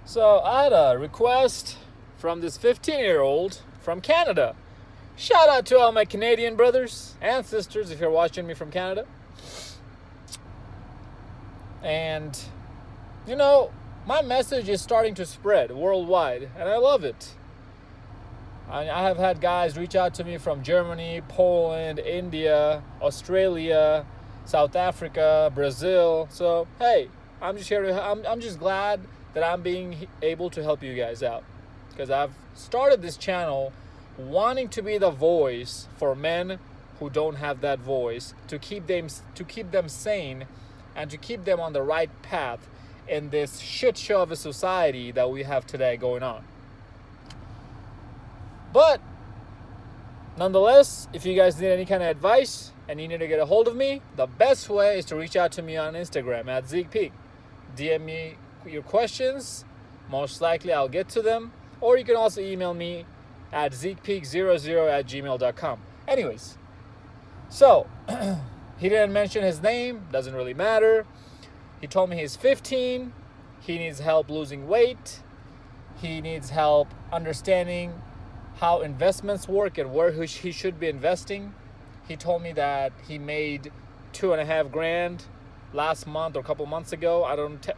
So I had a request from this 15-year-old from Canada. Shout out to all my Canadian brothers and sisters if you're watching me from Canada. And, my message is starting to spread worldwide, and I love it. I have had guys reach out to me from Germany, Poland, India, Australia, South Africa, Brazil. So, hey, I'm just glad that I'm being able to help you guys out, because I've started this channel wanting to be the voice for men who don't have that voice, to keep them sane and to keep them on the right path in this shit show of a society that we have today going on. But nonetheless, if you guys need any kind of advice and you need to get a hold of me, the best way is to reach out to me on Instagram at zeek. DM me your questions. Most likely I'll get to them. Or you can also email me at zeekpeak00@gmail.com. Anyways, so he didn't mention his name. Doesn't really matter. He told me he's 15. He needs help losing weight. He needs help understanding how investments work and where he should be investing. He told me that he made $2,500 last month or a couple months ago.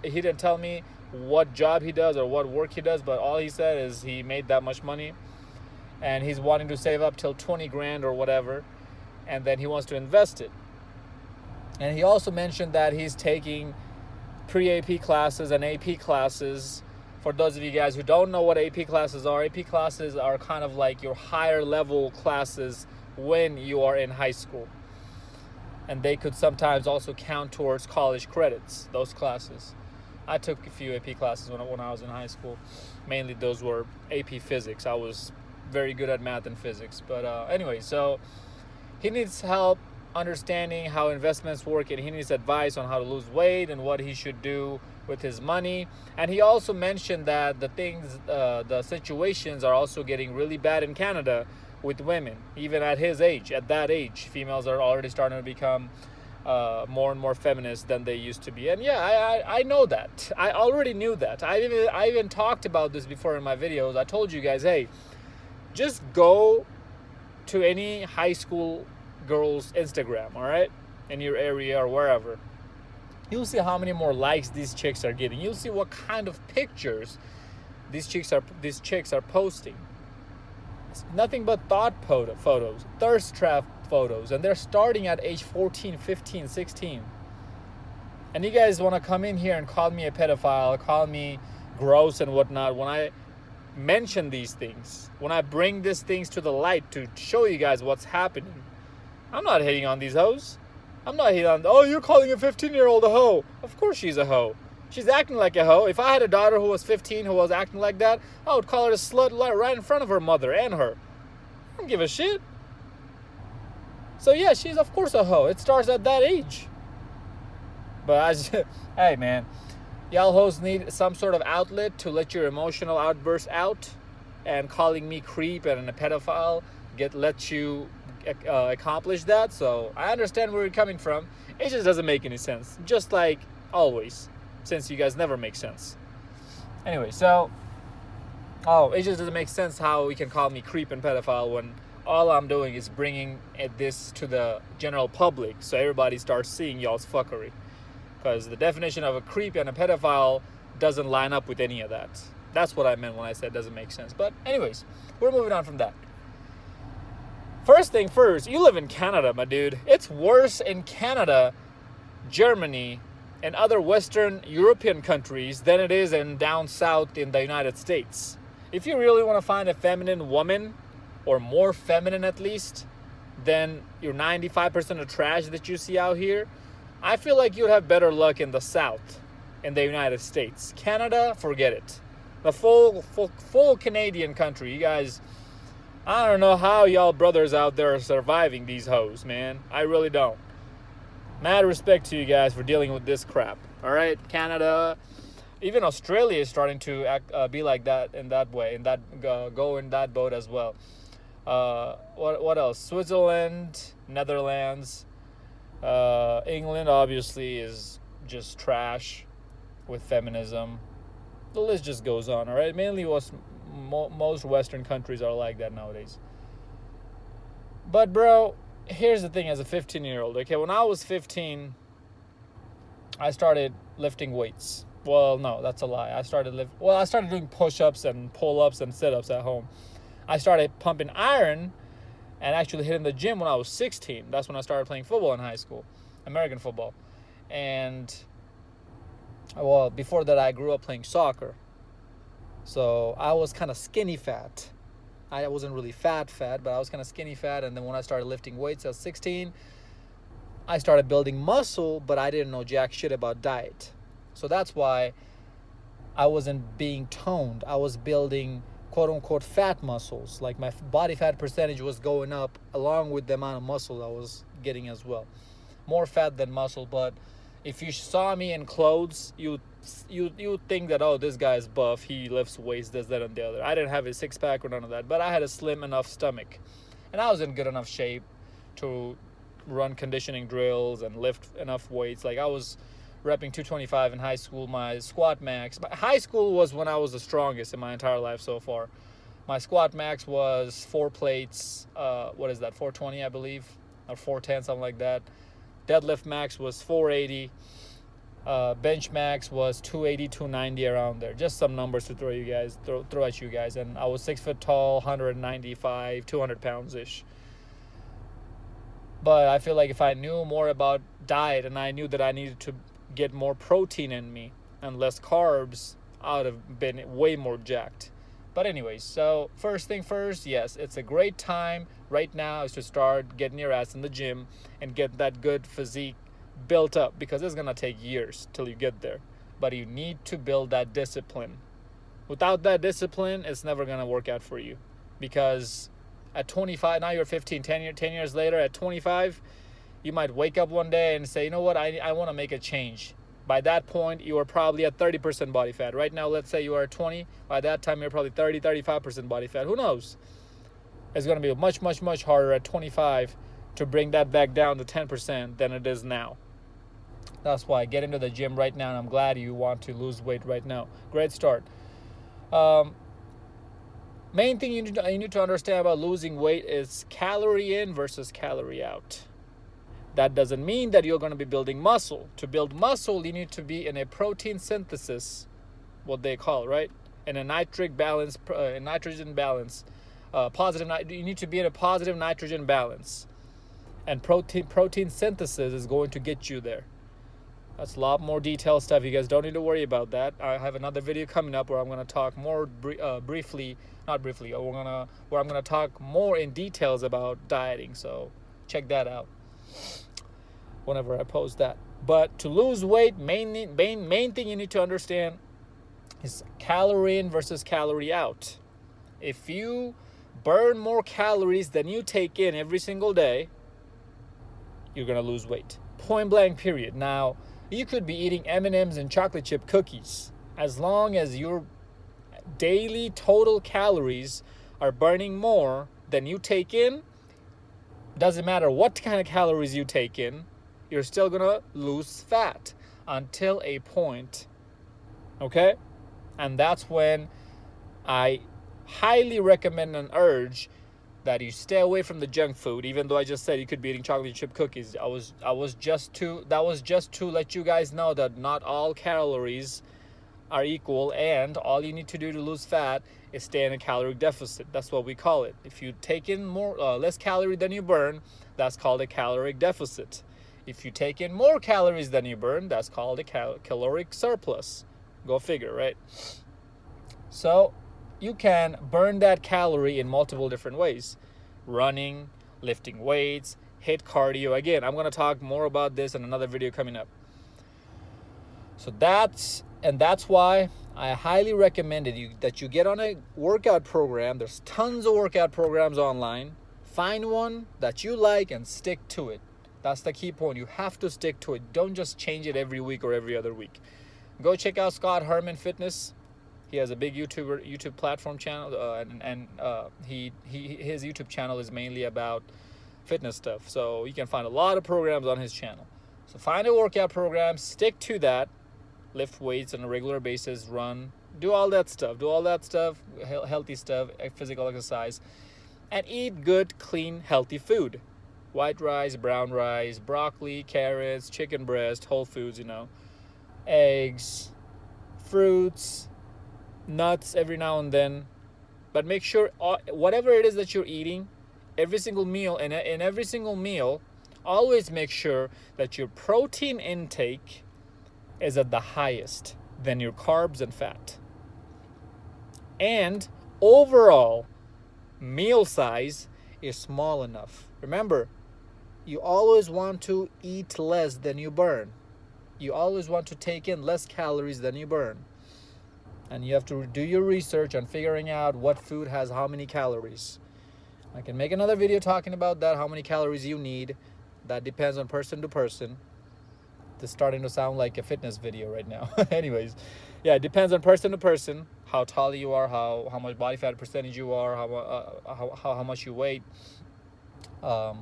He didn't tell me what job he does or what work he does, but all he said is he made that much money, and he's wanting to save up till $20,000 or whatever, and then he wants to invest it. And he also mentioned that he's taking pre-AP classes and AP classes. For those of you guys who don't know what AP classes are kind of like your higher level classes when you are in high school. And they could sometimes also count towards college credits, those classes. I took a few AP classes when I was in high school. Mainly those were AP physics. I was very good at math and physics. But anyway, so he needs help understanding how investments work, and he needs advice on how to lose weight and what he should do with his money. And he also mentioned that the situations are also getting really bad in Canada with women, even at that age. Females are already starting to become more and more feminist than they used to be. And yeah, I know that. I already knew that. I even talked about this before in my videos. I told you guys, hey, just go to any high school girl's Instagram, all right, in your area or wherever. You'll see how many more likes these chicks are getting. You'll see what kind of pictures these chicks are posting. It's nothing but thought photos, thirst trap photos, and they're starting at age 14, 15, 16. And you guys want to come in here and call me a pedophile, call me gross and whatnot when I mention these things, when I bring these things to the light to show you guys what's happening. I'm not hating on these hoes. I'm not hating on, oh, you're calling a 15-year-old a hoe. Of course she's a hoe. She's acting like a hoe. If I had a daughter who was 15 who was acting like that, I would call her a slut right in front of her mother and her. I don't give a shit. So yeah, she's of course a hoe. It starts at that age. But hey man, y'all hoes need some sort of outlet to let your emotional outbursts out, and calling me creep and a pedophile lets you accomplish that. So I understand where you're coming from. It just doesn't make any sense, just like always, since you guys never make sense. Anyway, so it just doesn't make sense how we can call me creep and pedophile when all I'm doing is bringing this to the general public, so everybody starts seeing y'all's fuckery. Because the definition of a creep and a pedophile doesn't line up with any of that. That's what I meant when I said it doesn't make sense. But anyways, we're moving on from that. First thing first, you live in Canada, my dude. It's worse in Canada, Germany, and other Western European countries than it is in down south in the United States. If you really want to find a feminine woman, or more feminine at least, than your 95% of trash that you see out here, I feel like you'd have better luck in the south, in the United States. Canada, forget it. The full Canadian country, you guys, I don't know how y'all brothers out there are surviving these hoes, man. I really don't. Mad respect to you guys for dealing with this crap. All right, Canada, even Australia is starting to be like that in that way, go in that boat as well. What else? Switzerland, Netherlands, England obviously is just trash with feminism. The list just goes on, all right? Mainly most Western countries are like that nowadays. But, bro, here's the thing as a 15-year-old, okay? When I was 15, I started lifting weights. Well, no, that's a lie. I started doing push-ups and pull-ups and sit-ups at home. I started pumping iron and actually hitting the gym when I was 16. That's when I started playing football in high school, American football. And, well, before that, I grew up playing soccer. So I was kind of skinny fat. I wasn't really fat, but I was kind of skinny fat. And then when I started lifting weights at 16, I started building muscle, but I didn't know jack shit about diet. So that's why I wasn't being toned. I was building quote unquote fat muscles. Like my body fat percentage was going up along with the amount of muscle I was getting as well. More fat than muscle, but if you saw me in clothes, you think that, oh, this guy's buff, he lifts weights, does that and the other. I didn't have a six-pack or none of that, but I had a slim enough stomach. And I was in good enough shape to run conditioning drills and lift enough weights. Like I was repping 225 in high school. My squat max, high school was when I was the strongest in my entire life so far. My squat max was 4 plates, 420 I believe, or 410, something like that. Deadlift max was 480. Bench max was 280, 290, around there. Just some numbers to throw at you guys. And I was 6 foot tall, 195, 200 pounds ish. But I feel like if I knew more about diet and I knew that I needed to get more protein in me and less carbs, I would have been way more jacked. But anyways, so first thing first, yes, it's a great time right now is to start getting your ass in the gym and get that good physique built up, because it's going to take years till you get there. But you need to build that discipline. Without that discipline, it's never going to work out for you. Because at 25, now you're 15, 10 years later, at 25, you might wake up one day and say, you know what, I want to make a change. By that point, you are probably at 30% body fat. Right now, let's say you are at 20. By that time, you're probably 30, 35% body fat. Who knows? It's going to be much, much, much harder at 25 to bring that back down to 10% than it is now. That's why get into the gym right now, and I'm glad you want to lose weight right now. Great start. Main thing you need to understand about losing weight is calorie in versus calorie out. That doesn't mean that you're going to be building muscle. To build muscle, you need to be in a protein synthesis, what they call, right? In a nitrogen balance. You need to be in a positive nitrogen balance. And protein synthesis is going to get you there. That's a lot more detailed stuff. You guys don't need to worry about that. I have another video coming up where I'm going to talk more where I'm going to talk more in details about dieting. So check that out whenever I post that. But to lose weight, main thing you need to understand is calorie in versus calorie out. If you burn more calories than you take in every single day, you're going to lose weight. Point blank, period. Now, you could be eating M&Ms and chocolate chip cookies. As long as your daily total calories are burning more than you take in, doesn't matter what kind of calories you take in, you're still going to lose fat until a point. Okay? And that's when I highly recommend and urge that you stay away from the junk food, even though I just said you could be eating chocolate chip cookies. That was just to let you guys know that not all calories are equal, and all you need to do to lose fat is stay in a caloric deficit. That's what we call it. If you take in less calorie than you burn, that's called a caloric deficit. If you take in more calories than you burn, that's called a caloric surplus. Go figure, right? So you can burn that calorie in multiple different ways. Running, lifting weights, HIIT cardio. Again, I'm going to talk more about this in another video coming up. So that's why I highly recommend that you get on a workout program. There's tons of workout programs online. Find one that you like and stick to it. That's the key point. You have to stick to it. Don't just change it every week or every other week. Go check out Scott Herman Fitness. He has a big YouTube platform channel, his YouTube channel is mainly about fitness stuff. So you can find a lot of programs on his channel. So find a workout program, stick to that, lift weights on a regular basis, run, Do all that stuff. Do all that stuff, healthy stuff, physical exercise, and eat good, clean, healthy food. White rice, brown rice, broccoli, carrots, chicken breast, whole foods, eggs, fruits, nuts every now and then. But make sure whatever it is that you're eating, every single meal, and in every single meal, always make sure that your protein intake is at the highest, than your carbs and fat. And overall meal size is small enough. Remember, you always want to eat less than you burn. You always want to take in less calories than you burn. And you have to do your research on figuring out what food has how many calories. I can make another video talking about that, how many calories you need. That depends on person to person. This is starting to sound like a fitness video right now. Anyways, yeah, it depends on person to person, how tall you are, how much body fat percentage you are, how much you weigh, how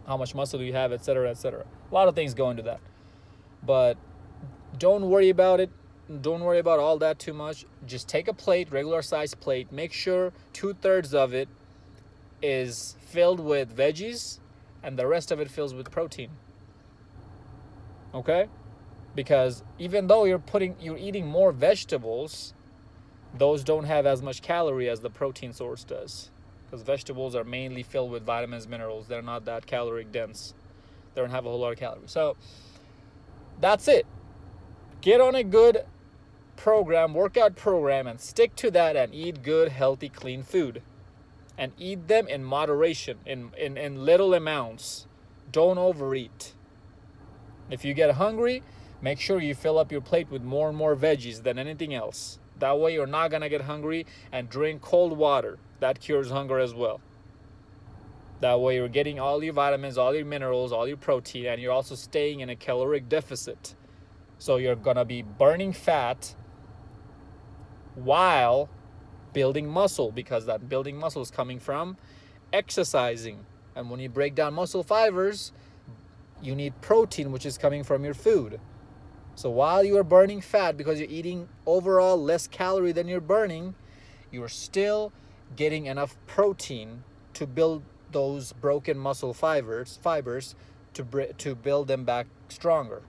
much muscle you have, etc., etc. A lot of things go into that. But don't worry about it. Don't worry about all that too much. Just take a plate, regular size plate. Make sure 2/3 of it is filled with veggies and the rest of it fills with protein. Okay? Because even though you're eating more vegetables, those don't have as much calorie as the protein source does. Because vegetables are mainly filled with vitamins, minerals. They're not that caloric dense. They don't have a whole lot of calories. So that's it. Get on a good workout program, and stick to that, and eat good, healthy, clean food. And eat them in moderation, in little amounts. Don't overeat. If you get hungry, make sure you fill up your plate with more and more veggies than anything else. That way you're not gonna get hungry, and drink cold water. That cures hunger as well. That way you're getting all your vitamins, all your minerals, all your protein, and you're also staying in a caloric deficit. So you're gonna be burning fat while building muscle, because that building muscle is coming from exercising. And when you break down muscle fibers, you need protein, which is coming from your food. So while you are burning fat, because you're eating overall less calorie than you're burning, you're still getting enough protein to build those broken muscle fibers to build them back stronger.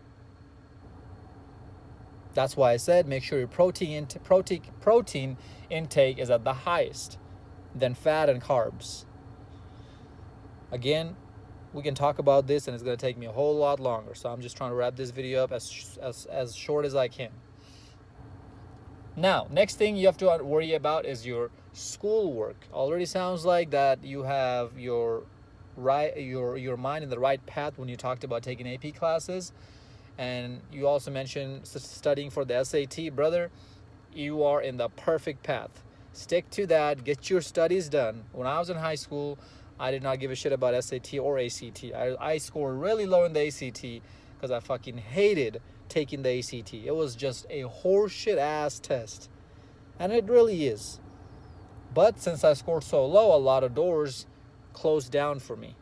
That's why I said make sure your protein intake is at the highest, then fat and carbs. Again, we can talk about this, and it's going to take me a whole lot longer. So I'm just trying to wrap this video up as short as I can. Now, next thing you have to worry about is your schoolwork. Already sounds like that you have your mind in the right path when you talked about taking AP classes. And you also mentioned studying for the SAT. Brother, you are in the perfect path. Stick to that. Get your studies done. When I was in high school, I did not give a shit about SAT or ACT. I scored really low in the ACT because I fucking hated taking the ACT. It was just a horseshit ass test. And it really is. But since I scored so low, a lot of doors closed down for me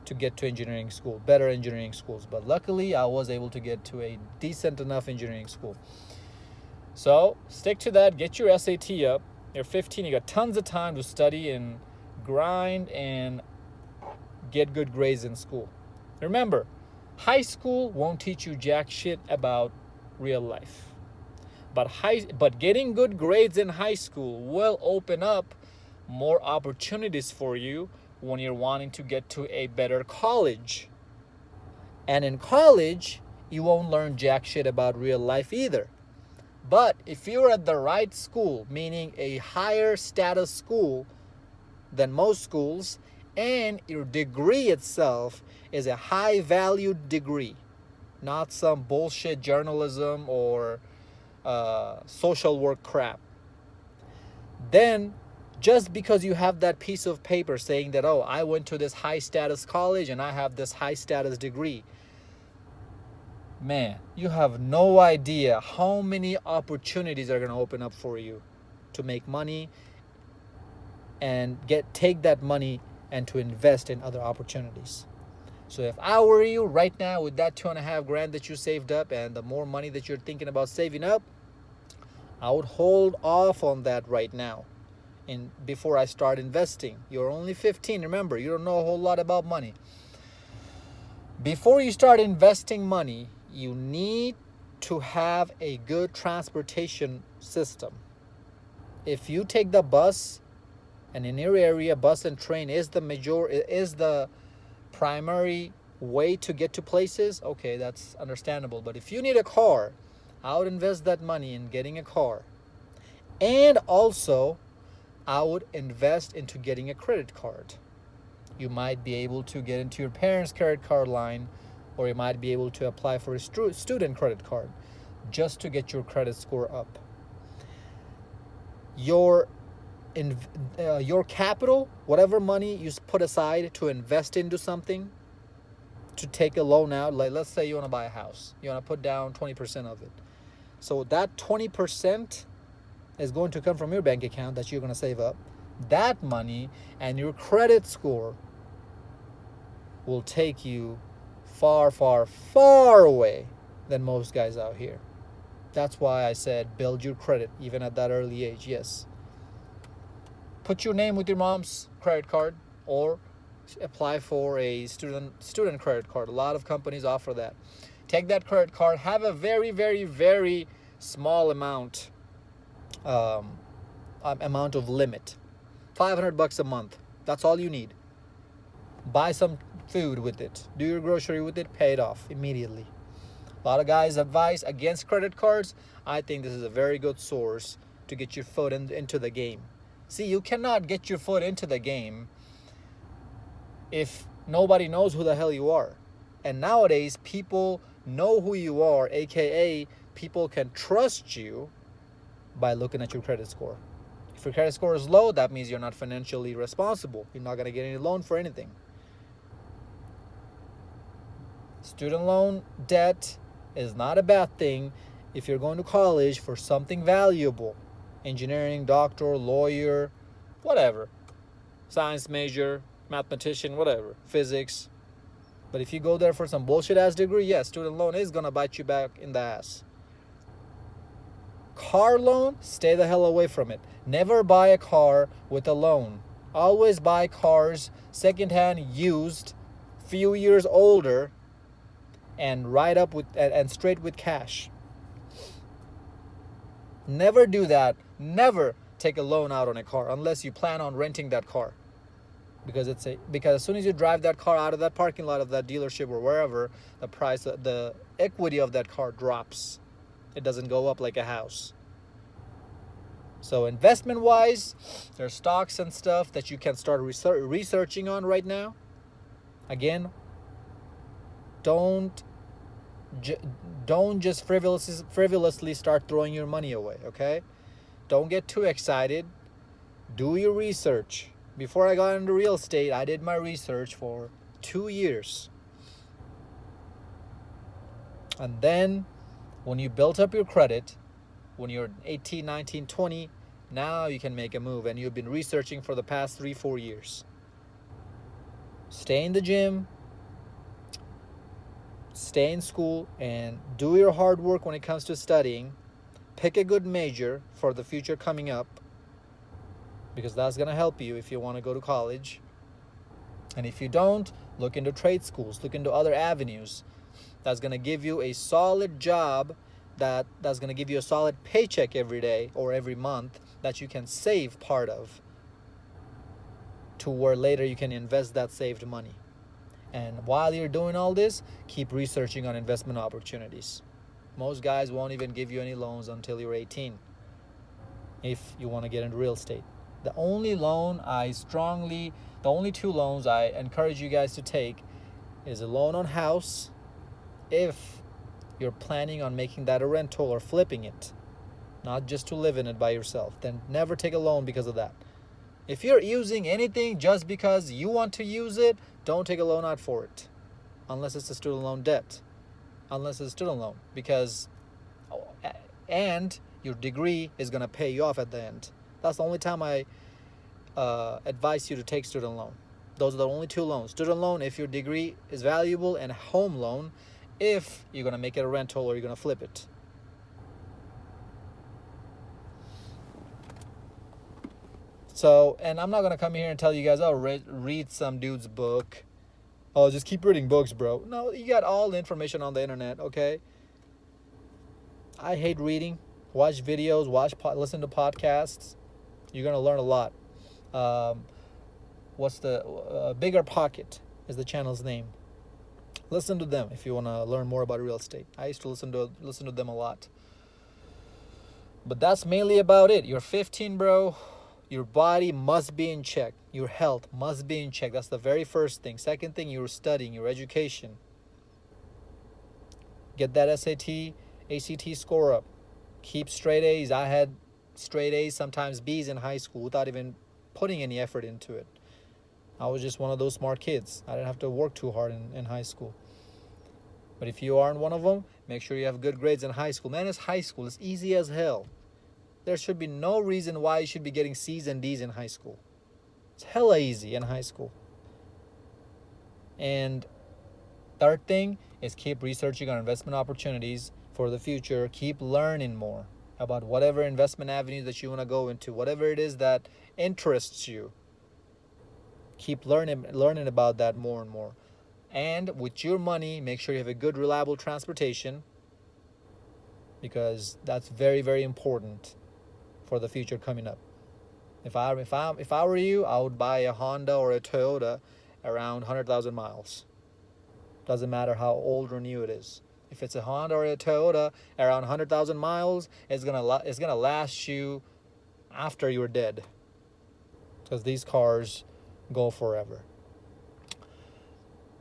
to get to engineering school, better engineering schools. But luckily, I was able to get to a decent enough engineering school. So stick to that. Get your SAT up. You're 15. You got tons of time to study and grind and get good grades in school. Remember, high school won't teach you jack shit about real life. But getting good grades in high school will open up more opportunities for you when you're wanting to get to a better college. And in college, you won't learn jack shit about real life either. But if you're at the right school, meaning a higher status school than most schools, and your degree itself is a high valued degree, not some bullshit journalism or social work crap, then just because you have that piece of paper saying that, oh, I went to this high status college and I have this high status degree, man, you have no idea how many opportunities are going to open up for you to make money and take that money and to invest in other opportunities. So if I were you right now with that $2.5 grand that you saved up and the more money that you're thinking about saving up, I would hold off on that right now and before I start investing. You're only 15, remember, you don't know a whole lot about money. Before you start investing money, you need to have a good transportation system. If you take the bus, and in your area, bus and train is the primary way to get to places, okay, that's understandable. But if you need a car, I would invest that money in getting a car. And also, I would invest into getting a credit card. You might be able to get into your parents' credit card line, or you might be able to apply for a student credit card just to get your credit score up. Your capital, whatever money you put aside to invest into something, to take a loan out, like let's say you want to buy a house, you want to put down 20% of it. So that 20% is going to come from your bank account that you're going to save up. That money and your credit score will take you far, far, far away than most guys out here. That's why I said build your credit even at that early age. Yes. Put your name with your mom's credit card or apply for a student credit card. A lot of companies offer that. Take that credit card, have a very, very, very small amount of limit. $500 a month. That's all you need. Buy some food with it. Do your grocery with it. Pay it off immediately. A lot of guys advise against credit cards. I think this is a very good source to get your foot into the game. See, you cannot get your foot into the game if nobody knows who the hell you are. And nowadays, people know who you are, aka people can trust you by looking at your credit score. If your credit score is low, that means you're not financially responsible. You're not going to get any loan for anything. Student loan debt is not a bad thing if you're going to college for something valuable. Engineering, doctor, lawyer, whatever. Science major, mathematician, whatever. Physics. But if you go there for some bullshit ass degree, yes, student loan is going to bite you back in the ass. Car loan, stay the hell away from it. Never buy a car with a loan. Always buy cars secondhand, used, few years older, and right up with and straight with cash. Never do that. Never take a loan out on a car unless you plan on renting that car. Because as soon as you drive that car out of that parking lot of that dealership or wherever, the equity of that car drops. It doesn't go up like a house. So investment wise, there's stocks and stuff that you can start researching on right now. Again, don't just frivolously start throwing your money away, okay? Don't get too excited. Do your research. Before I got into real estate, I did my research for 2 years. And then when you built up your credit, when you're 18, 19, 20, now you can make a move, and you've been researching for the past 3-4 years. Stay in the gym, stay in school, and do your hard work when it comes to studying. Pick a good major for the future coming up, because that's going to help you if you want to go to college. And if you don't, look into trade schools, look into other avenues. That's going to give you a solid job, that's going to give you a solid paycheck every day or every month that you can save part of, to where later you can invest that saved money. And while you're doing all this, keep researching on investment opportunities. Most guys won't even give you any loans until you're 18 if you want to get into real estate. The only two loans I encourage you guys to take is a loan on house if you're planning on making that a rental or flipping it, not just to live in it by yourself. Then never take a loan because of that. If you're using anything just because you want to use it, don't take a loan out for it, unless it's a student loan debt, unless it's a student loan, and your degree is going to pay you off at the end. That's the only time I advise you to take student loan. Those are the only two loans. Student loan if your degree is valuable, and home loan if you're going to make it a rental or you're going to flip it. So, and I'm not going to come here and tell you guys, oh, read some dude's book. Oh, just keep reading books, bro. No, you got all the information on the internet, okay? I hate reading. Watch videos, listen to podcasts. You're going to learn a lot. What's the Bigger Pocket is the channel's name. Listen to them if you want to learn more about real estate. I used to listen to them a lot. But that's mainly about it. You're 15, bro. Your body must be in check. Your health must be in check. That's the very first thing. Second thing, you're studying, your education. Get that SAT, ACT score up. Keep straight A's. I had straight A's, sometimes B's in high school without even putting any effort into it. I was just one of those smart kids. I didn't have to work too hard in high school. But if you aren't one of them, make sure you have good grades in high school. Man, it's high school. It's easy as hell. There should be no reason why you should be getting C's and D's in high school. It's hella easy in high school. And third thing is keep researching on investment opportunities for the future. Keep learning more about whatever investment avenues that you want to go into, whatever it is that interests you. Keep learning about that more and more. And with your money, make sure you have a good, reliable transportation, because that's very, very important for the future coming up. If I were you, I would buy a Honda or a Toyota around 100,000 miles. Doesn't matter how old or new it is. If it's a Honda or a Toyota around 100,000 miles, it's gonna last you after you're dead, because these cars go forever.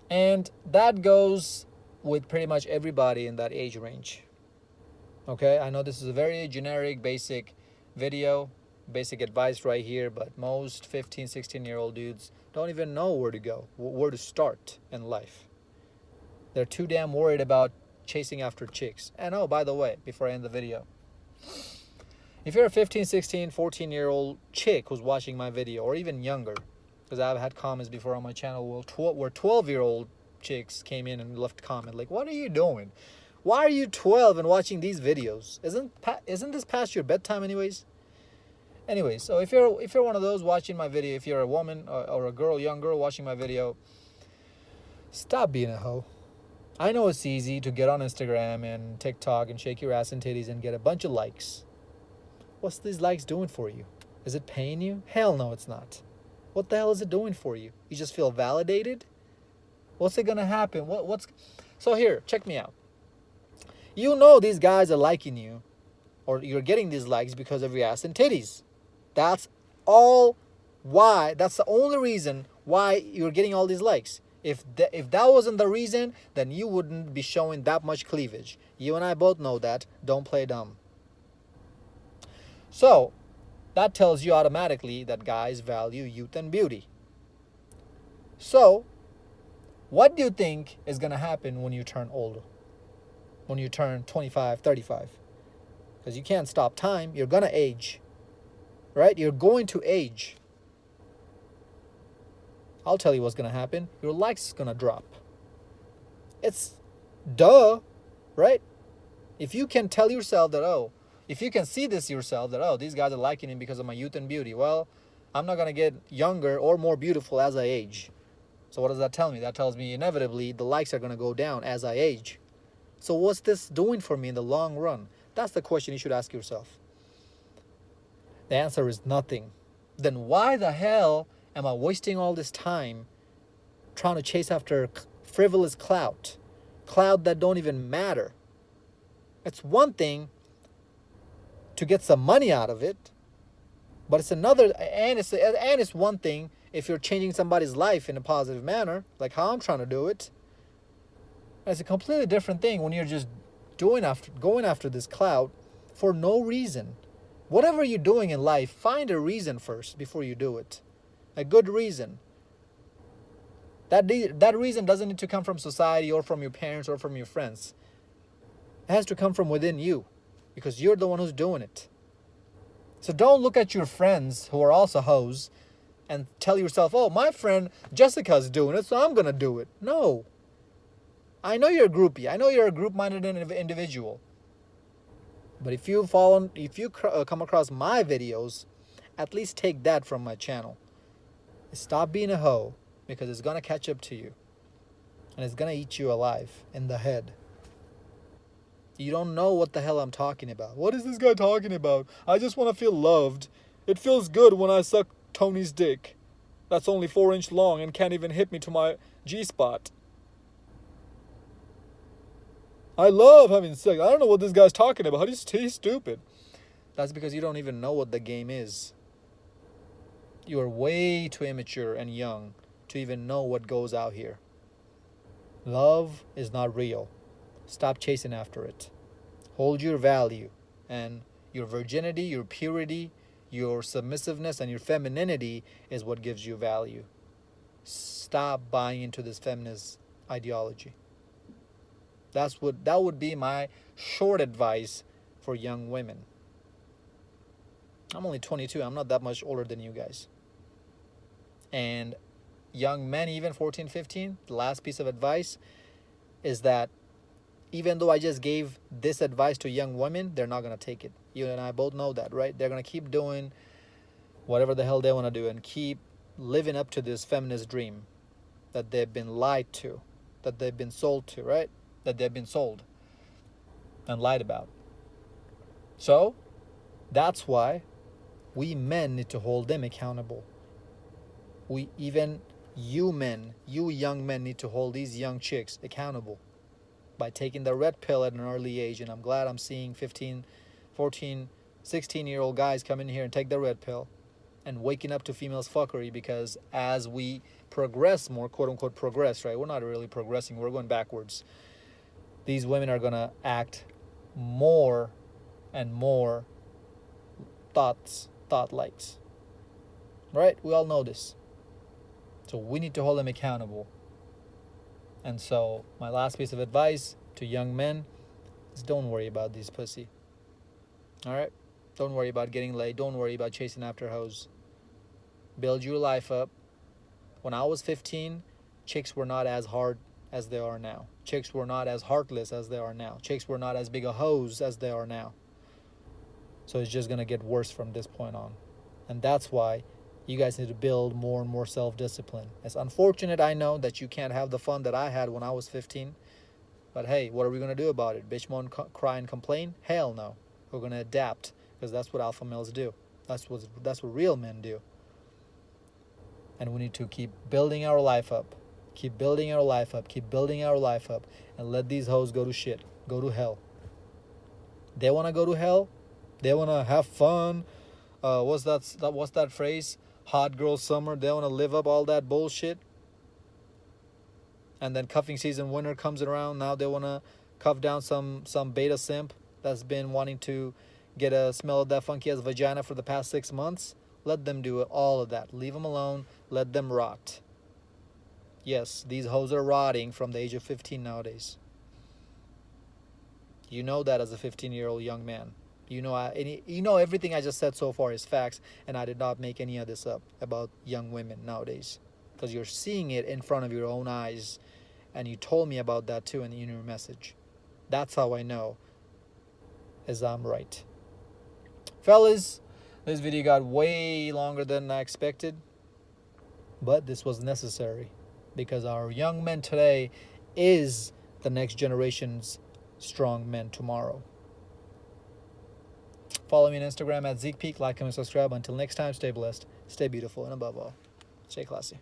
And that goes with pretty much everybody in that age range. Okay, I know this is a very generic, basic video, basic advice right here, but most 15, 16-year-old dudes don't even know where to go, where to start in life. They're too damn worried about chasing after chicks. And oh, by the way, before I end the video, if you're a 15, 16, 14-year-old chick who's watching my video, or even younger, because I've had comments before on my channel where 12-year-old chicks came in and left comment like, what are you doing? Why are you 12 and watching these videos? Isn't this past your bedtime anyways? Anyways, so if you're one of those watching my video, if you're a woman or a girl, young girl watching my video, stop being a hoe. I know it's easy to get on Instagram and TikTok and shake your ass and titties and get a bunch of likes. What's these likes doing for you? Is it paying you? Hell no, it's not. What the hell is it doing for you? You just feel validated? What's it gonna happen? So here, check me out. You know these guys are liking you, or you're getting these likes because of your ass and titties. That's all why. That's the only reason why you're getting all these likes. If that wasn't the reason, then you wouldn't be showing that much cleavage. You and I both know that. Don't play dumb. So that tells you automatically that guys value youth and beauty. So what do you think is going to happen when you turn older? When you turn 25, 35? Because you can't stop time. You're going to age. Right? You're going to age. I'll tell you what's going to happen. Your likes is going to drop. It's duh, right? If you can tell yourself that, if you can see this yourself, that, these guys are liking me because of my youth and beauty, well, I'm not going to get younger or more beautiful as I age. So what does that tell me? That tells me inevitably the likes are going to go down as I age. So what's this doing for me in the long run? That's the question you should ask yourself. The answer is nothing. Then why the hell am I wasting all this time trying to chase after frivolous clout that don't even matter? It's one thing to get some money out of it, but it's another, and it's one thing if you're changing somebody's life in a positive manner, like how I'm trying to do it. It's a completely different thing when you're just going after this clout for no reason. Whatever you're doing in life, find a reason first before you do it. A good reason. That reason doesn't need to come from society or from your parents or from your friends. It has to come from within you, because you're the one who's doing it. So don't look at your friends who are also hoes and tell yourself, oh, my friend Jessica's doing it, so I'm going to do it. No. I know you're a groupie. I know you're a group-minded individual. But if you come across my videos At least take that from my channel. Stop being a hoe, because it's gonna catch up to you. And it's gonna eat you alive in the head. You don't know what the hell I'm talking about. What is this guy talking about? I just want to feel loved. It feels good when I suck Tony's dick. That's only 4 inch long and can't even hit me to my G-spot. I love having sex. I don't know what this guy's talking about. He's stupid. That's because you don't even know what the game is. You are way too immature and young to even know what goes out here. Love is not real. Stop chasing after it. Hold your value, and your virginity, your purity, your submissiveness, and your femininity is what gives you value. Stop buying into this feminist ideology. That would be my short advice for young women. I'm only 22. I'm not that much older than you guys. And young men, even 14, 15, the last piece of advice is that even though I just gave this advice to young women, they're not going to take it. You and I both know that, right? They're going to keep doing whatever the hell they want to do and keep living up to this feminist dream that they've been lied to, that they've been sold to, right? That they've been sold and lied about. So that's why we men need to hold them accountable. You young men need to hold these young chicks accountable by taking the red pill at an early age. And I'm glad I'm seeing 15, 14, 16-year-old guys come in here and take the red pill and waking up to females fuckery, because as we progress more, quote unquote progress, right? We're not really progressing, we're going backwards. These women are going to act more and more thought-likes, right? We all know this. So we need to hold them accountable. And so my last piece of advice to young men is don't worry about these pussy. All right? Don't worry about getting laid. Don't worry about chasing after hoes. Build your life up. When I was 15, chicks were not as hard as they are now. Chicks were not as heartless as they are now. Chicks were not as big a hoes as they are now. So it's just going to get worse from this point on. And that's why you guys need to build more and more self-discipline. It's unfortunate, I know, that you can't have the fun that I had when I was 15. But hey, what are we going to do about it? Bitch, moan, cry, and complain? Hell no. We're going to adapt, because that's what alpha males do. That's what real men do. And we need to keep building our life up. Keep building our life up. Keep building our life up. And let these hoes go to shit. Go to hell. They want to go to hell. They want to have fun. What's that phrase? Hot girl summer. They want to live up all that bullshit. And then cuffing season, winter comes around. Now they want to cuff down some beta simp that's been wanting to get a smell of that funky ass vagina for the past 6 months. Let them do it, all of that. Leave them alone. Let them rot. Yes, these hoes are rotting from the age of 15 nowadays. You know that as a 15-year-old young man. You know everything I just said so far is facts, and I did not make any of this up about young women nowadays, because you're seeing it in front of your own eyes, and you told me about that too in your message. That's how I know as I'm right. Fellas, this video got way longer than I expected, but this was necessary, because our young men today is the next generation's strong men tomorrow. Follow me on Instagram at zeek, like, comment, subscribe. Until next time, stay blessed, stay beautiful, and above all, stay classy.